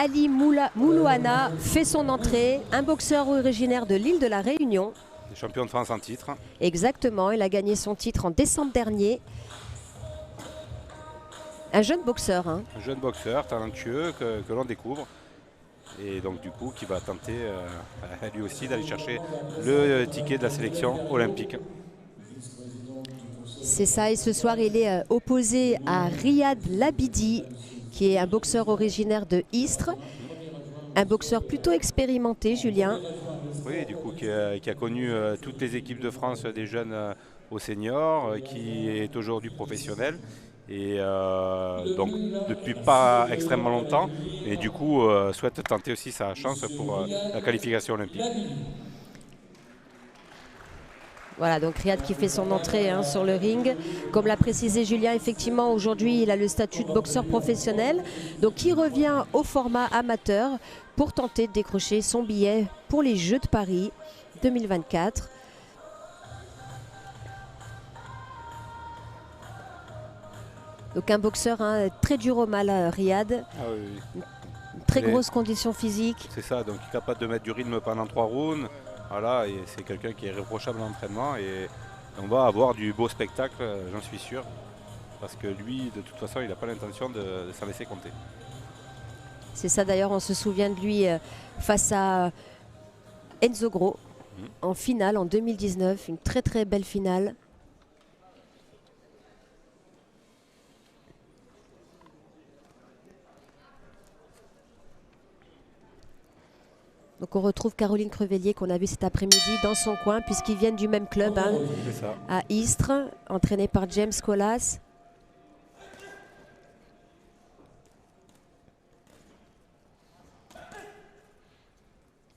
Ali Moulouana fait son entrée, un boxeur originaire de l'île de la Réunion. Champion de France en titre. Exactement, il a gagné son titre en décembre dernier. Un jeune boxeur. Hein. Un jeune boxeur talentueux que l'on découvre. Et donc du coup qui va tenter lui aussi d'aller chercher le ticket de la sélection olympique. C'est ça, et ce soir il est opposé à Riyad Labidi, qui est un boxeur originaire de Istres. Un boxeur plutôt expérimenté, Julien. Oui, du coup qui a connu toutes les équipes de France des jeunes aux seniors, qui est aujourd'hui professionnel. Et donc depuis pas extrêmement longtemps, et du coup souhaite tenter aussi sa chance pour la qualification olympique. Voilà, donc Riyad qui fait son entrée sur le ring. Comme l'a précisé Julien, effectivement, aujourd'hui, il a le statut de boxeur professionnel. Donc, il revient au format amateur pour tenter de décrocher son billet pour les Jeux de Paris 2024. Donc, un boxeur très dur au mal, Riyad. Ah oui, oui. Très grosse condition physique. C'est ça, donc il est capable de mettre du rythme pendant 3 rounds. Voilà, et c'est quelqu'un qui est irréprochable en entraînement et on va avoir du beau spectacle, j'en suis sûr. Parce que lui, de toute façon, il n'a pas l'intention de s'en laisser compter. C'est ça, d'ailleurs, on se souvient de lui face à Enzo Gros en finale en 2019. Une très très belle finale. Donc on retrouve Caroline Crevellier qu'on a vu cet après-midi dans son coin puisqu'ils viennent du même club à Istres, entraîné par James Colas.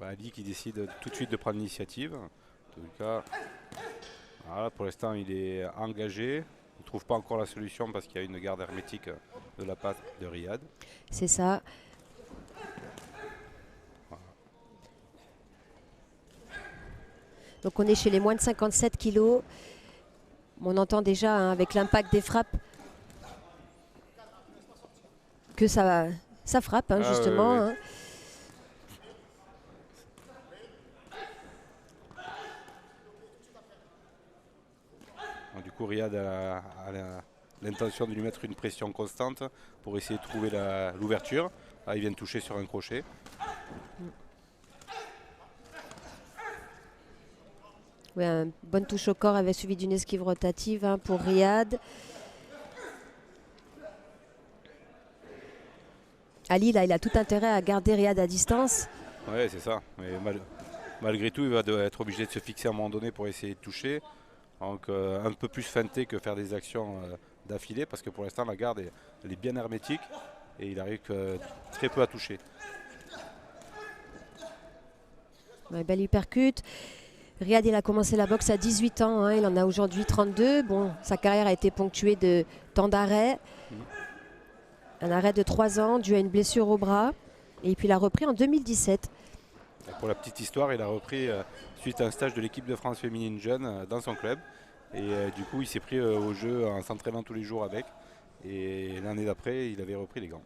Ali qui décide tout de suite de prendre l'initiative. En tout cas, voilà, pour l'instant il est engagé. Il ne trouve pas encore la solution parce qu'il y a une garde hermétique de la part de Riyad. C'est ça. Donc on est chez les moins de 57 kilos. On entend déjà avec l'impact des frappes que ça frappe justement. Ouais. Du coup, Riyad a l'intention de lui mettre une pression constante pour essayer de trouver l'ouverture. Là, il vient de toucher sur un crochet. Oui, une bonne touche au corps avec suivi d'une esquive rotative pour Riyad. Ali, là, il a tout intérêt à garder Riyad à distance. Oui, c'est ça. Mais malgré tout, il va être obligé de se fixer à un moment donné pour essayer de toucher. Donc un peu plus feinté que faire des actions d'affilée parce que pour l'instant, la garde elle est bien hermétique et il arrive très peu à toucher. Ouais, belle uppercut. Riyad, il a commencé la boxe à 18 ans, il en a aujourd'hui 32. Bon, sa carrière a été ponctuée de temps d'arrêt. Un arrêt de 3 ans dû à une blessure au bras. Et puis il a repris en 2017. Et pour la petite histoire, il a repris suite à un stage de l'équipe de France féminine jeune dans son club. Et du coup, il s'est pris au jeu en s'entraînant tous les jours avec. Et l'année d'après, il avait repris les gants.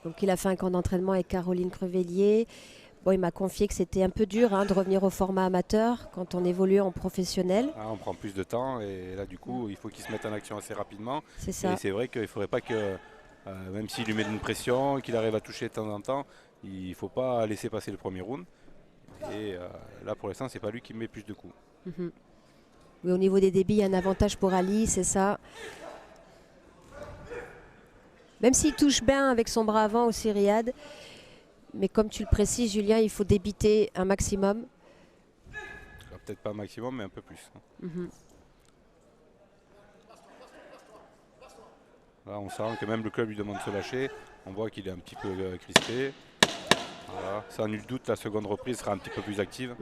Donc il a fait un camp d'entraînement avec Caroline Crevellier. Bon, il m'a confié que c'était un peu dur de revenir au format amateur quand on évolue en professionnel. On prend plus de temps et là du coup il faut qu'il se mette en action assez rapidement. C'est ça. Et c'est vrai qu'il ne faudrait pas que, même s'il lui met une pression, qu'il arrive à toucher de temps en temps, il ne faut pas laisser passer le premier round. Et là pour l'instant c'est pas lui qui met plus de coups. Oui, au niveau des débits, il y a un avantage pour Ali, c'est ça. Même s'il touche bien avec son bras avant aussi Riyad. Mais comme tu le précises, Julien, il faut débiter un maximum. Peut-être pas un maximum, mais un peu plus. Là, on sent que même le club lui demande de se lâcher. On voit qu'il est un petit peu crispé. Voilà. Sans nul doute, la seconde reprise sera un petit peu plus active.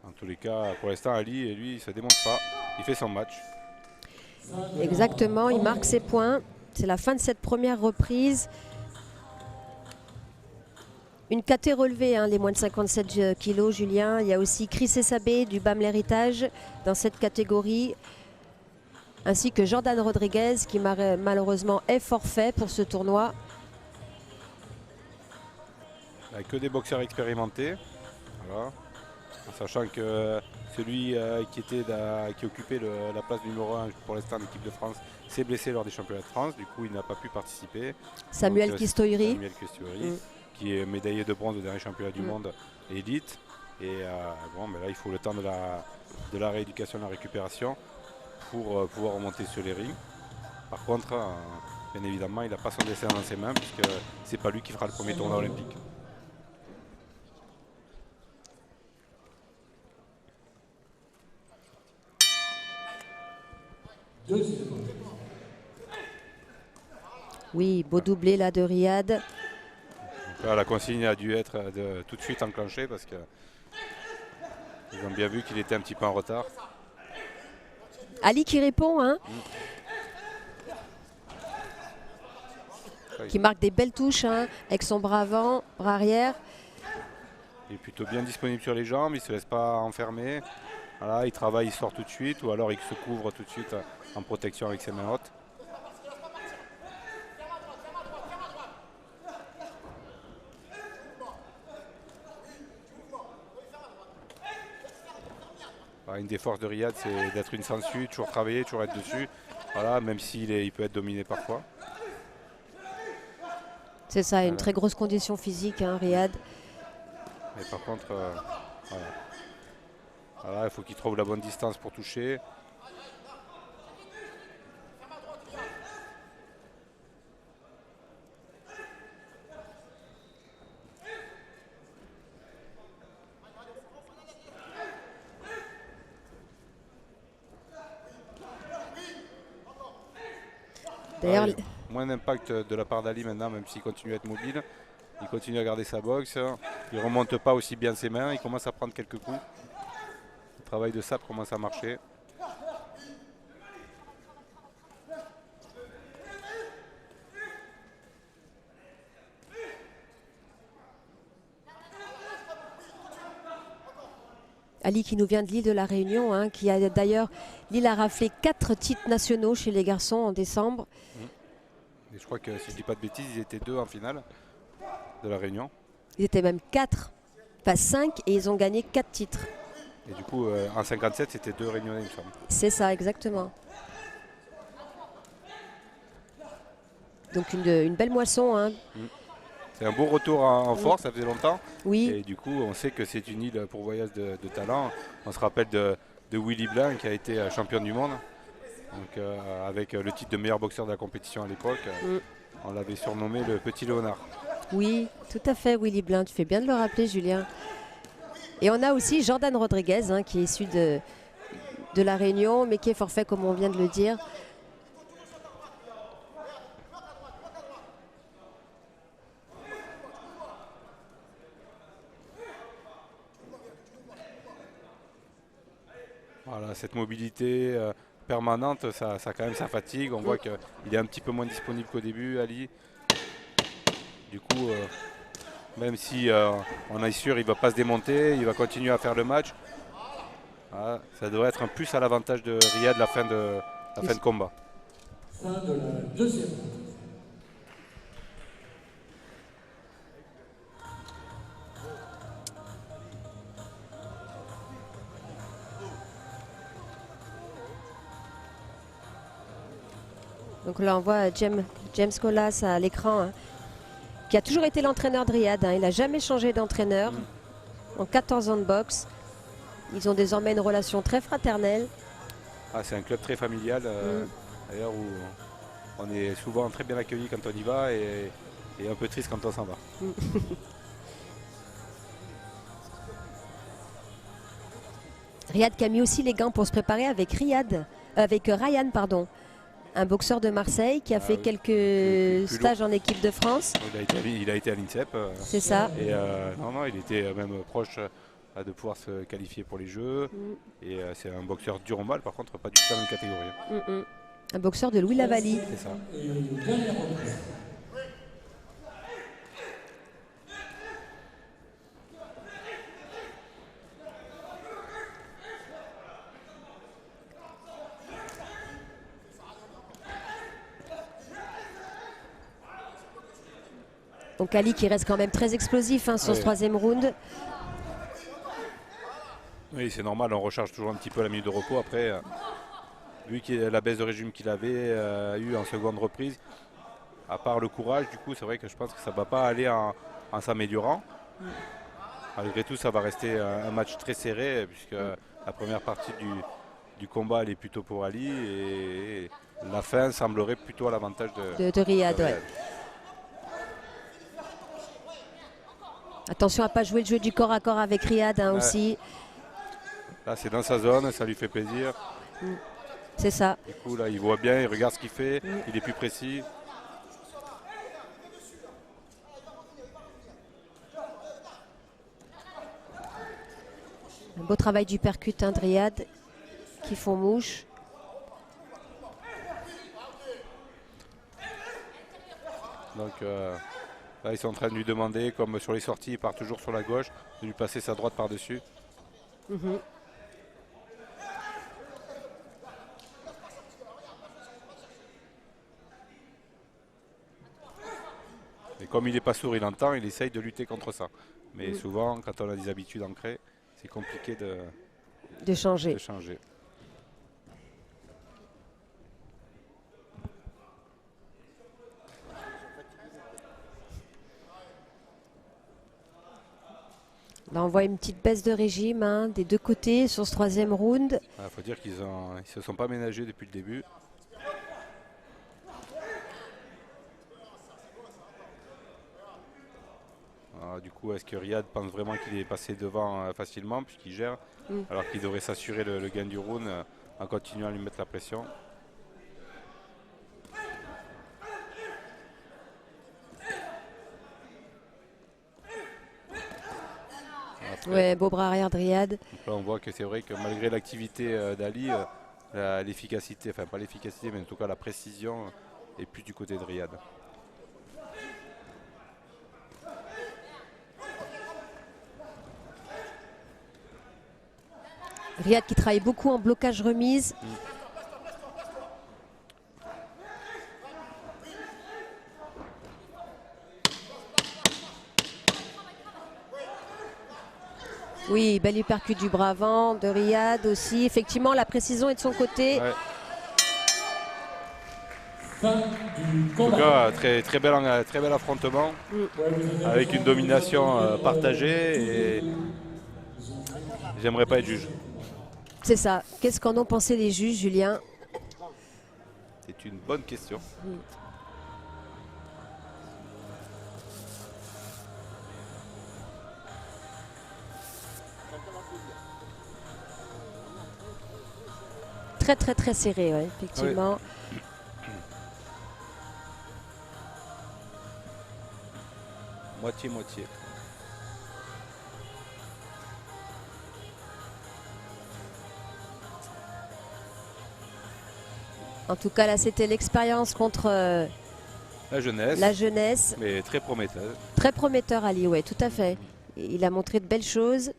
En tous les cas, pour l'instant, Ali, lui, il ne se démonte pas. Il fait son match. Exactement, il marque ses points. C'est la fin de cette première reprise. une caté relevée, hein, les moins de 57 kilos, Julien. Il y a aussi Chris Essabé du BAM L'Héritage dans cette catégorie, ainsi que Jordan Rodriguez qui malheureusement est forfait pour ce tournoi. Avec que des boxeurs expérimentés, voilà. En sachant que celui qui occupait la place numéro 1 pour l'instant de l'équipe de France s'est blessé lors des championnats de France, du coup il n'a pas pu participer. Samuel Kistoiri, qui est médaillé de bronze au dernier championnat du monde élite. Et bon, mais là il faut le temps de la rééducation, de la récupération pour pouvoir remonter sur les rings. Par contre, bien évidemment, il n'a pas son destin dans ses mains puisque c'est pas lui qui fera le premier tournoi olympique. Oui, beau doublé là de Riyad. Donc là, la consigne a dû être tout de suite enclenchée parce qu'ils ont bien vu qu'il était un petit peu en retard. Ali qui répond, hein, qui marque des belles touches, hein, avec son bras avant, bras arrière. Il est plutôt bien disponible sur les jambes, il ne se laisse pas enfermer. Voilà, il travaille, il sort tout de suite, ou alors il se couvre tout de suite en protection avec ses mains hautes. Une des forces de Riyad, c'est d'être une sangsue, toujours travailler, toujours être dessus. Voilà, même il peut être dominé parfois. C'est ça, une très grosse condition physique, hein, Riyad. Mais par contre, voilà, il faut qu'il trouve la bonne distance pour toucher. D'ailleurs, moins d'impact de la part d'Ali maintenant, même s'il continue à être mobile. Il continue à garder sa boxe. Il ne remonte pas aussi bien ses mains. Il commence à prendre quelques coups. Le travail de sape commence à marcher. Ali qui nous vient de l'île de la Réunion, hein, qui a d'ailleurs, l'île a raflé 4 titres nationaux chez les garçons en décembre. Et je crois que si je ne dis pas de bêtises, ils étaient 2 en finale de la Réunion. Ils étaient même 4, pas 5, et ils ont gagné 4 titres. Et du coup, en 57, c'était 2 Réunionnais, il me semble. C'est ça, exactement. Donc une belle moisson, hein. C'est un beau retour en force, ça faisait longtemps. Oui. Et du coup, on sait que c'est une île pour voyage de talent. On se rappelle de Willy Blanc qui a été champion du monde. Donc, avec le titre de meilleur boxeur de la compétition à l'époque, on l'avait surnommé le Petit Léonard. Oui, tout à fait, Willy Blanc. Tu fais bien de le rappeler, Julien. Et on a aussi Jordan Rodriguez, hein, qui est issu de la Réunion, mais qui est forfait, comme on vient de le dire. Voilà, cette mobilité permanente, ça quand même ça fatigue. On voit qu'il est un petit peu moins disponible qu'au début, Ali. Du coup, même si on est sûr qu'il ne va pas se démonter, il va continuer à faire le match. Voilà, ça devrait être un plus à l'avantage de Riyad la fin de combat. Fin de la deuxième. Donc là, on voit James Colas à l'écran, hein, qui a toujours été l'entraîneur de Riyad. Hein. Il n'a jamais changé d'entraîneur en 14 ans de boxe. Ils ont désormais une relation très fraternelle. Ah, c'est un club très familial, d'ailleurs, où on est souvent très bien accueillis quand on y va et un peu triste quand on s'en va. Riyad qui a mis aussi les gants pour se préparer avec Ryan, pardon. Un boxeur de Marseille qui a fait quelques stages en équipe de France. Il a été à l'INSEP. C'est ça. Et non, il était même proche de pouvoir se qualifier pour les Jeux. Et c'est un boxeur dur au mal, par contre pas du tout la même catégorie. Un boxeur de Louis Lavallie. C'est ça. Donc Ali qui reste quand même très explosif hein, sur ce troisième round. Oui, c'est normal, on recharge toujours un petit peu la minute de repos. Après, lui, la baisse de régime qu'il avait eu en seconde reprise, à part le courage, du coup, c'est vrai que je pense que ça ne va pas aller en s'améliorant. Malgré tout, ça va rester un match très serré, puisque la première partie du combat, elle est plutôt pour Ali, et la fin semblerait plutôt à l'avantage de Riyad. Ouais. Attention à ne pas jouer le jeu du corps à corps avec Riyad hein, aussi. Là, c'est dans sa zone, ça lui fait plaisir. C'est ça. Du coup, là, il voit bien, il regarde ce qu'il fait, il est plus précis. Un beau travail du percut hein, de Riyad qui font mouche. Donc là, ils sont en train de lui demander, comme sur les sorties, il part toujours sur la gauche, de lui passer sa droite par-dessus. Et comme il n'est pas sourd, il entend, il essaye de lutter contre ça. Mais souvent, quand on a des habitudes ancrées, c'est compliqué de changer. Là, on voit une petite baisse de régime hein, des deux côtés sur ce troisième round. Il faut dire qu'ils ne se sont pas ménagés depuis le début. Alors, du coup, est-ce que Riyad pense vraiment qu'il est passé devant facilement puisqu'il gère, alors qu'il devrait s'assurer le gain du round en continuant à lui mettre la pression. Ouais, beau bras arrière de Riyad. Donc là, on voit que c'est vrai que malgré l'activité d'Ali, l'efficacité, enfin pas l'efficacité, mais en tout cas la précision est plus du côté de Riyad. Riyad qui travaille beaucoup en blocage remise. Oui, belle uppercut du bras avant de Riyad aussi. Effectivement, la précision est de son côté. Ouais. En tout cas, très bel affrontement avec une domination partagée. Et j'aimerais pas être juge. C'est ça. Qu'est-ce qu'en ont pensé les juges, Julien? C'est une bonne question. Très serré, ouais, effectivement. Oui. Moitié. En tout cas, là, c'était l'expérience contre la jeunesse. Mais très prometteur. Très prometteur, Ali, ouais, tout à fait. Il a montré de belles choses.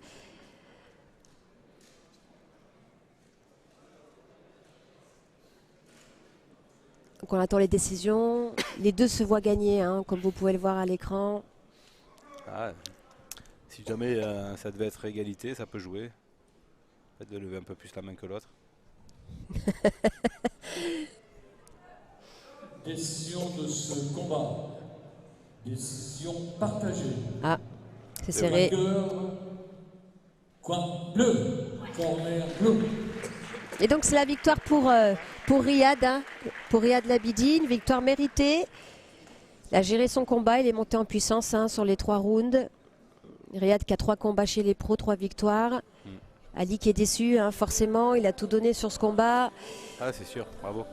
Donc on attend les décisions. Les deux se voient gagner, hein, comme vous pouvez le voir à l'écran. Ah, si jamais ça devait être égalité, ça peut jouer. Peut-être de lever un peu plus la main que l'autre. Décision de ce combat. Décision partagée. Ah, c'est serré. Coin bleu. Corner bleu. Et donc c'est la victoire pour Riyad, hein, pour Riyad Labidi, une victoire méritée. Il a géré son combat, il est monté en puissance hein, sur les 3 rounds. Riyad qui a 3 combats chez les pros, 3 victoires. Ali qui est déçu, hein, forcément, il a tout donné sur ce combat. Ah c'est sûr, bravo.